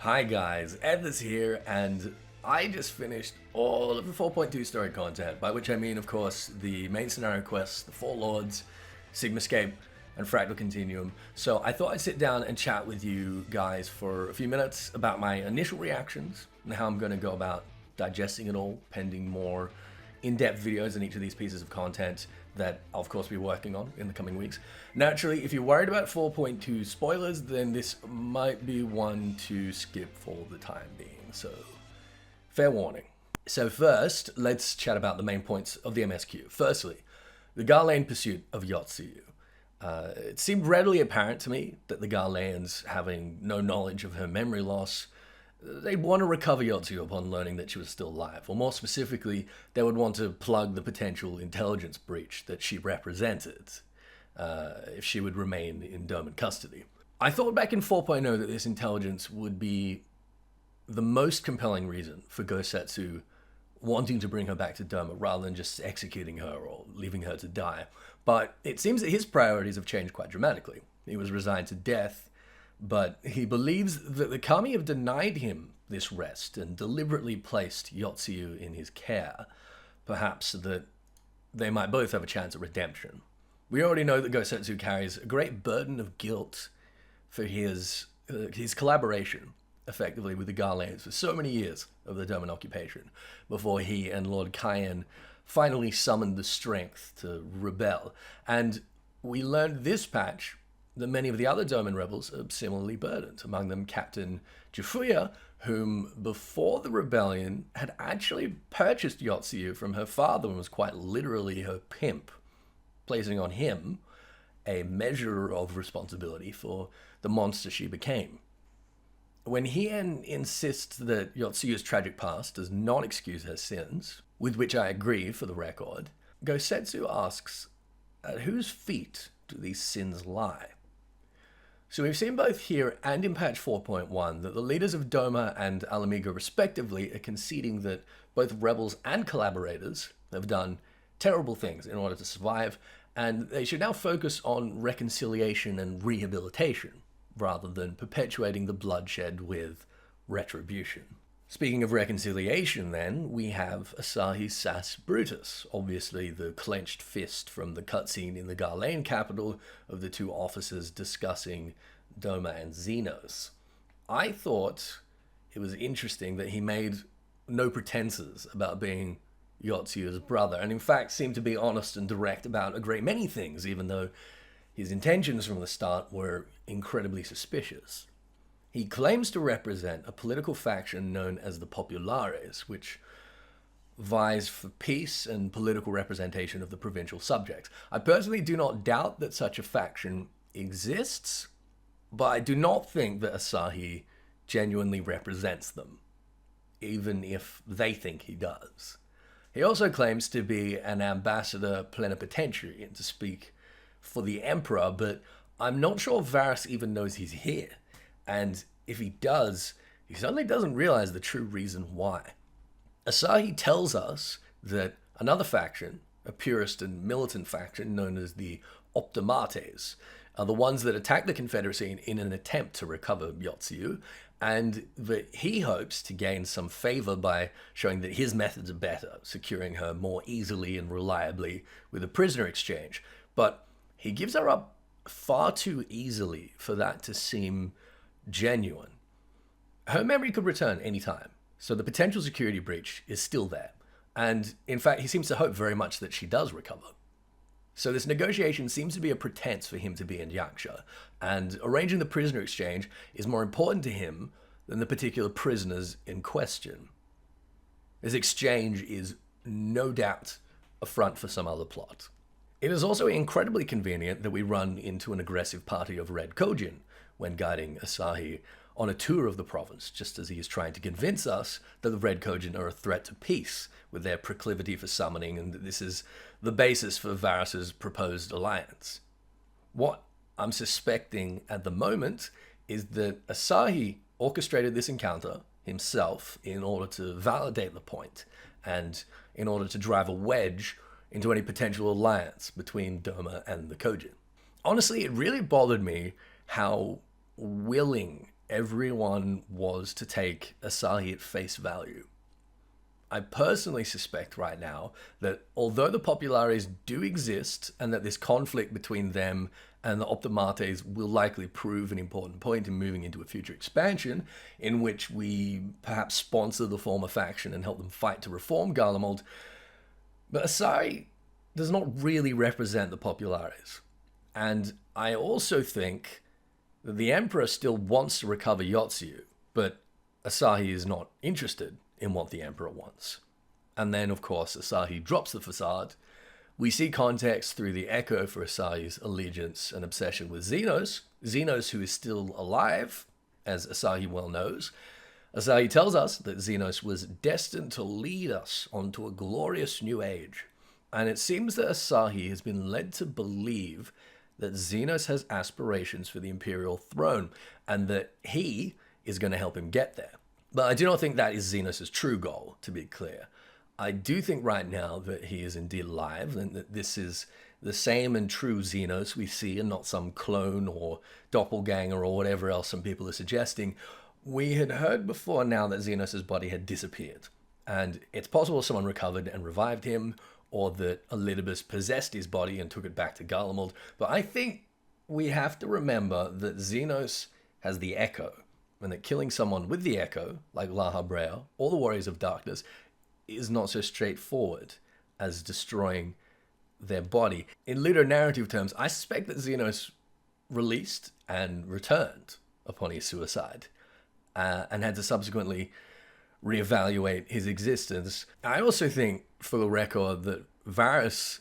Hi guys, Ethys here, and I just finished all of the 4.2 story content, by which I mean, of course, the main scenario quests, the Four Lords, Sigmascape, and Fractal Continuum. So I thought I'd sit down and chat with you guys for a few minutes about my initial reactions and how I'm going to go about digesting it all, pending more in-depth videos on each of these pieces of content that I'll of course be working on in the coming weeks. Naturally, if you're worried about 4.2 spoilers, then this might be one to skip for the time being, so fair warning. So first, let's chat about the main points of the MSQ. Firstly, the Garlean pursuit of Yotsuyu. It seemed readily apparent to me that the Garleans, having no knowledge of her memory loss, they'd want to recover Yotsuyu upon learning that she was still alive, or more specifically, they would want to plug the potential intelligence breach that she represented if she would remain in Doma custody. I thought back in 4.0 that this intelligence would be the most compelling reason for Gosetsu wanting to bring her back to Doma rather than just executing her or leaving her to die. But it seems that his priorities have changed quite dramatically. He was resigned to death, but he believes that the Kami have denied him this rest and deliberately placed Yotsuyu in his care, perhaps that they might both have a chance at redemption. We already know that Gosetsu carries a great burden of guilt for his collaboration, effectively, with the Garleans for so many years of the Doman occupation, before he and Lord Cayenne finally summoned the strength to rebel. And we learned this patch that many of the other Doman rebels are similarly burdened, among them Captain Jifuya, whom before the rebellion had actually purchased Yotsuyu from her father and was quite literally her pimp, placing on him a measure of responsibility for the monster she became. When Hien insists that Yotsuyu's tragic past does not excuse her sins, with which I agree for the record, Gosetsu asks, at whose feet do these sins lie? So we've seen both here and in patch 4.1 that the leaders of Doma and Alamiga respectively are conceding that both rebels and collaborators have done terrible things in order to survive, and they should now focus on reconciliation and rehabilitation, rather than perpetuating the bloodshed with retribution. Speaking of reconciliation then, we have Asahi's Sas Brutus, obviously the clenched fist from the cutscene in the Garlean capital of the two officers discussing Doma and Xenos. I thought it was interesting that he made no pretenses about being Yotsuyu's brother, and in fact seemed to be honest and direct about a great many things, even though his intentions from the start were incredibly suspicious. He claims to represent a political faction known as the Populares, which vies for peace and political representation of the provincial subjects. I personally do not doubt that such a faction exists, but I do not think that Asahi genuinely represents them, even if they think he does. He also claims to be an ambassador plenipotentiary and to speak for the Emperor, but I'm not sure Varus even knows he's here. And if he does, he certainly doesn't realize the true reason why. Asahi tells us that another faction, a purist and militant faction known as the Optimates, are the ones that attack the Confederacy in an attempt to recover Yotsuyu, and that he hopes to gain some favor by showing that his methods are better, securing her more easily and reliably with a prisoner exchange. But he gives her up far too easily for that to seem genuine. Her memory could return anytime, so the potential security breach is still there. And in fact, he seems to hope very much that she does recover. So this negotiation seems to be a pretense for him to be in Yaksha, and arranging the prisoner exchange is more important to him than the particular prisoners in question. This exchange is no doubt a front for some other plot. It is also incredibly convenient that we run into an aggressive party of Red Kojin when guiding Asahi on a tour of the province, just as he is trying to convince us that the Red Kojin are a threat to peace with their proclivity for summoning, and that this is the basis for Varus's proposed alliance. What I'm suspecting at the moment is that Asahi orchestrated this encounter himself in order to validate the point, and in order to drive a wedge into any potential alliance between Doma and the Kojin. Honestly, it really bothered me how willing everyone was to take Asahi at face value. I personally suspect right now that although the Populares do exist and that this conflict between them and the Optimates will likely prove an important point in moving into a future expansion in which we perhaps sponsor the former faction and help them fight to reform Garlemald, but Asahi does not really represent the Populares. And I also think that the Emperor still wants to recover Yotsu, but Asahi is not interested in what the Emperor wants. And then, of course, Asahi drops the facade. We see context through the echo for Asahi's allegiance and obsession with Xenos. Xenos, who is still alive, as Asahi well knows. Asahi tells us that Xenos was destined to lead us onto a glorious new age. And it seems that Asahi has been led to believe that Xenos has aspirations for the Imperial throne, and that he is going to help him get there. But I do not think that is Xenos' true goal, to be clear. I do think right now that he is indeed alive, and that this is the same and true Xenos we see, and not some clone or doppelganger or whatever else some people are suggesting. We had heard before now that Xenos' body had disappeared, and it's possible someone recovered and revived him, or that Elidibus possessed his body and took it back to Garlemald. But I think we have to remember that Xenos has the Echo, and that killing someone with the Echo, like Laha Brea or the Warriors of Darkness, is not so straightforward as destroying their body. In ludonarrative terms, I suspect that Xenos released and returned upon his suicide, and had to subsequently reevaluate his existence. I also think, for the record, that Varys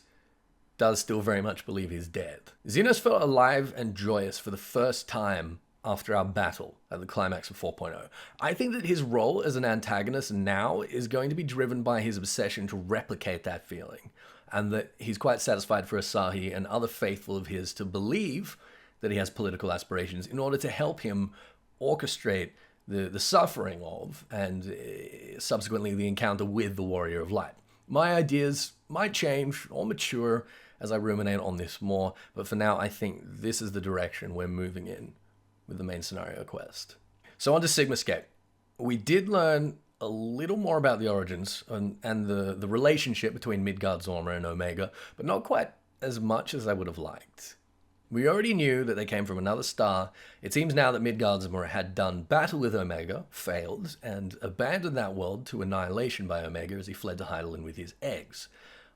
does still very much believe he's dead. Xenos felt alive and joyous for the first time after our battle at the climax of 4.0. I think that his role as an antagonist now is going to be driven by his obsession to replicate that feeling, and that he's quite satisfied for Asahi and other faithful of his to believe that he has political aspirations in order to help him orchestrate the suffering of, and subsequently the encounter with, the Warrior of Light. My ideas might change or mature as I ruminate on this more, but for now I think this is the direction we're moving in with the main scenario quest. So on to Sigmascape. We did learn a little more about the origins and the relationship between Midgardsormr and Omega, but not quite as much as I would have liked. We already knew that they came from another star. It seems now that Midgardsormr had done battle with Omega, failed, and abandoned that world to annihilation by Omega as he fled to Hydaelyn with his eggs.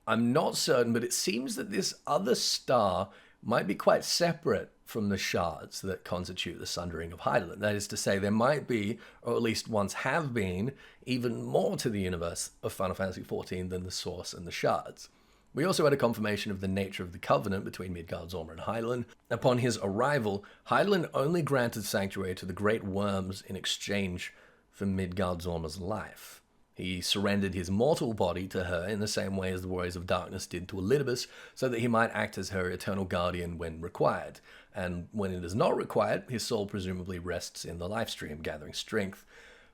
I'm not certain, but it seems that this other star might be quite separate from the shards that constitute the Sundering of Hydaelyn. That is to say, there might be, or at least once have been, even more to the universe of Final Fantasy XIV than the Source and the shards. We also had a confirmation of the nature of the covenant between Midgardsormr and Hydaelyn. Upon his arrival, Hydaelyn only granted sanctuary to the Great Worms in exchange for Midgardsormr's life. He surrendered his mortal body to her in the same way as the Warriors of Darkness did to Elidibus, so that he might act as her eternal guardian when required. And when it is not required, his soul presumably rests in the Lifestream, gathering strength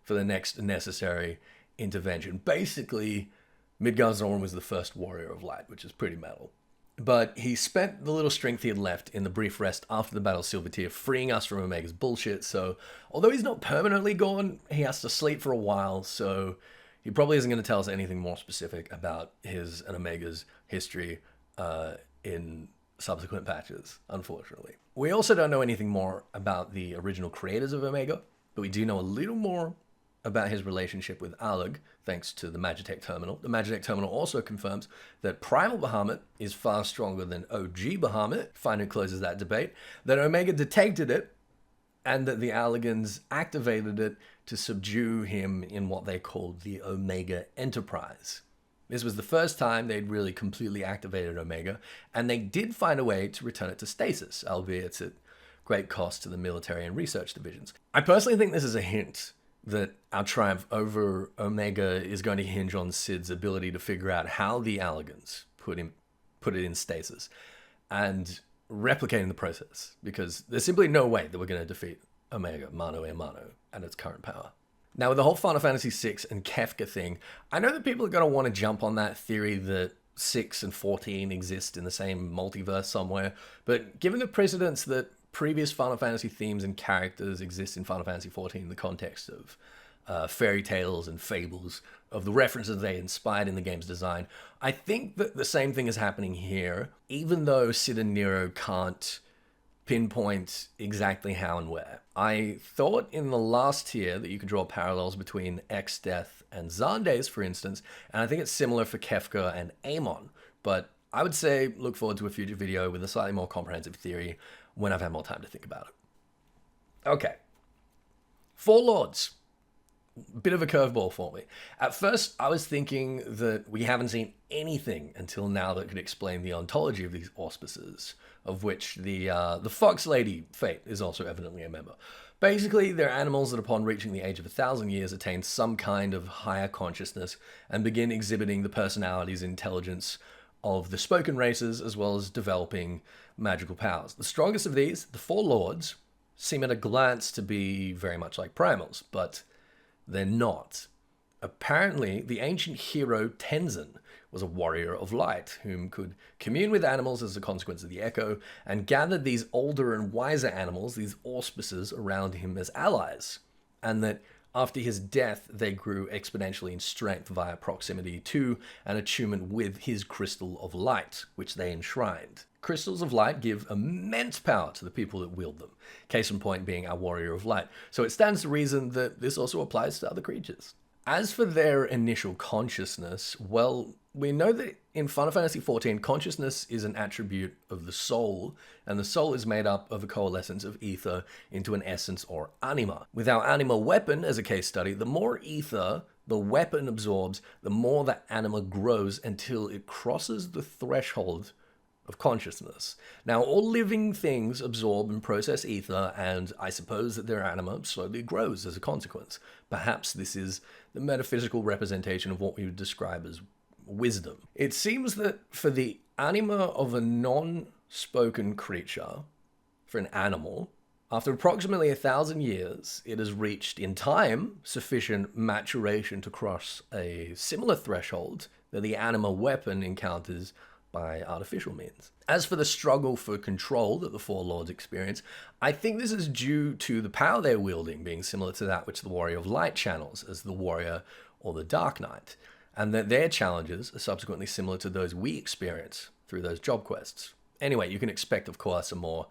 for the next necessary intervention. Basically, Midgardsormr was the first Warrior of Light, which is pretty metal. But he spent the little strength he had left in the brief rest after the Battle of Silvertear, freeing us from Omega's bullshit. So, although he's not permanently gone, he has to sleep for a while, so he probably isn't going to tell us anything more specific about his and Omega's history in subsequent patches, unfortunately. We also don't know anything more about the original creators of Omega, but we do know a little more about his relationship with Alug, thanks to the Magitech Terminal. The Magitech Terminal also confirms that Primal Bahamut is far stronger than OG Bahamut, finally closes that debate, that Omega detected it, and that the Allagans activated it to subdue him in what they called the Omega Enterprise. This was the first time they'd really completely activated Omega, and they did find a way to return it to stasis, albeit at great cost to the military and research divisions. I personally think this is a hint that our triumph over Omega is going to hinge on Cid's ability to figure out how the Allagans put it in stasis and replicating the process, because there's simply no way that we're going to defeat Omega mano a mano at its current power. Now, with the whole Final Fantasy VI and Kefka thing, I know that people are going to want to jump on that theory that 6 and 14 exist in the same multiverse somewhere, but given the precedents that previous Final Fantasy themes and characters exist in Final Fantasy XIV in the context of fairy tales and fables, of the references they inspired in the game's design. I think that the same thing is happening here, even though Sid and Nero can't pinpoint exactly how and where. I thought in the last tier that you could draw parallels between Exdeath and Xandes, for instance, and I think it's similar for Kefka and Amon, but I would say look forward to a future video with a slightly more comprehensive theory when I've had more time to think about it. Okay. Four Lords. Bit of a curveball for me. At first, I was thinking that we haven't seen anything until now that could explain the ontology of these auspices, of which the Fox Lady Fate is also evidently a member. Basically, they're animals that upon reaching the age of 1,000 years attain some kind of higher consciousness and begin exhibiting the personalities and intelligence of the spoken races, as well as developing magical powers. The strongest of these, the Four Lords, seem at a glance to be very much like primals, but they're not. Apparently, the ancient hero Tenzin was a warrior of light, whom could commune with animals as a consequence of the echo, and gathered these older and wiser animals, these auspices, around him as allies, and that after his death, they grew exponentially in strength via proximity to and attunement with his crystal of light, which they enshrined. Crystals of light give immense power to the people that wield them, case in point being our warrior of light. So it stands to reason that this also applies to other creatures. As for their initial consciousness, well, we know that in Final Fantasy XIV, consciousness is an attribute of the soul, and the soul is made up of a coalescence of ether into an essence or anima. With our anima weapon as a case study, the more ether the weapon absorbs, the more that anima grows until it crosses the threshold of consciousness. Now, all living things absorb and process ether, and I suppose that their anima slowly grows as a consequence. Perhaps this is the metaphysical representation of what we would describe as wisdom. It seems that for the anima of a non-spoken creature, for an animal, after approximately 1,000 years, it has reached in time sufficient maturation to cross a similar threshold that the anima weapon encounters by artificial means. As for the struggle for control that the Four Lords experience, I think this is due to the power they're wielding being similar to that which the Warrior of Light channels as the Warrior or the Dark Knight, and that their challenges are subsequently similar to those we experience through those job quests. Anyway, you can expect, of course, a more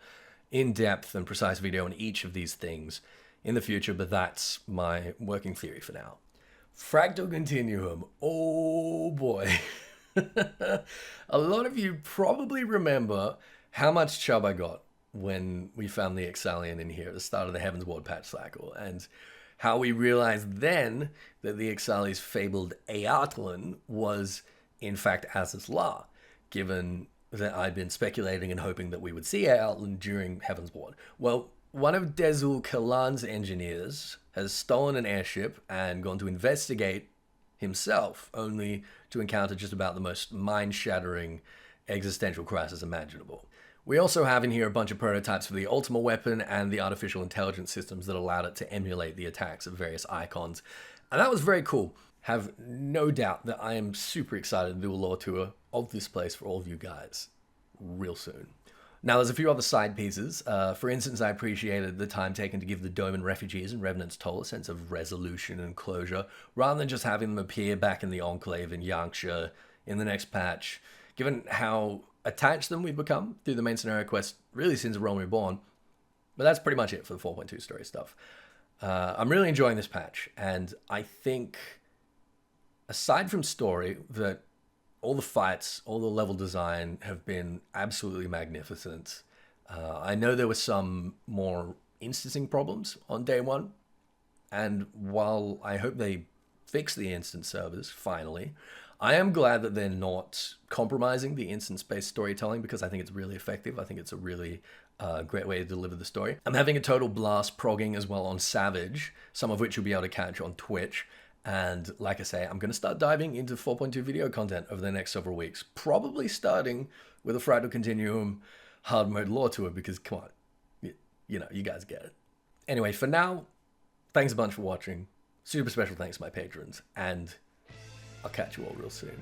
in-depth and precise video on each of these things in the future, but that's my working theory for now. Fractal Continuum. Oh boy. A lot of you probably remember how much chub I got when we found the Ixalian in here at the start of the Heaven's Ward patch cycle, and how we realized then that the Ixali's fabled Eatlan was in fact Az's La, given that I'd been speculating and hoping that we would see Eatlan during Heaven's Ward. Well, one of Dezul Kalan's engineers has stolen an airship and gone to investigate himself, only to encounter just about the most mind-shattering existential crisis imaginable. We also have in here a bunch of prototypes for the Ultima weapon and the artificial intelligence systems that allowed it to emulate the attacks of various icons, and that was very cool. Have no doubt that I am super excited to do a lore tour of this place for all of you guys real soon. Now, there's a few other side pieces. For instance, I appreciated the time taken to give the Doman refugees and Revenant's Toll a sense of resolution and closure, rather than just having them appear back in the Enclave in Yanxia in the next patch, given how attached them we've become through the main scenario quest, really since Realm Reborn. But that's pretty much it for the 4.2 story stuff. I'm really enjoying this patch, and I think, aside from story, that all the fights, all the level design have been absolutely magnificent. I know there were some more instancing problems on day one, and while I hope they fix the instance servers finally, I am glad that they're not compromising the instance-based storytelling, because I think it's really effective. I think it's a really great way to deliver the story. I'm having a total blast progging as well on Savage, some of which you'll be able to catch on Twitch. And like I say, I'm going to start diving into 4.2 video content over the next several weeks, probably starting with a Fractal Continuum hard mode lore tour, because come on, you know, you guys get it. Anyway, for now, thanks a bunch for watching. Super special thanks to my patrons, and I'll catch you all real soon.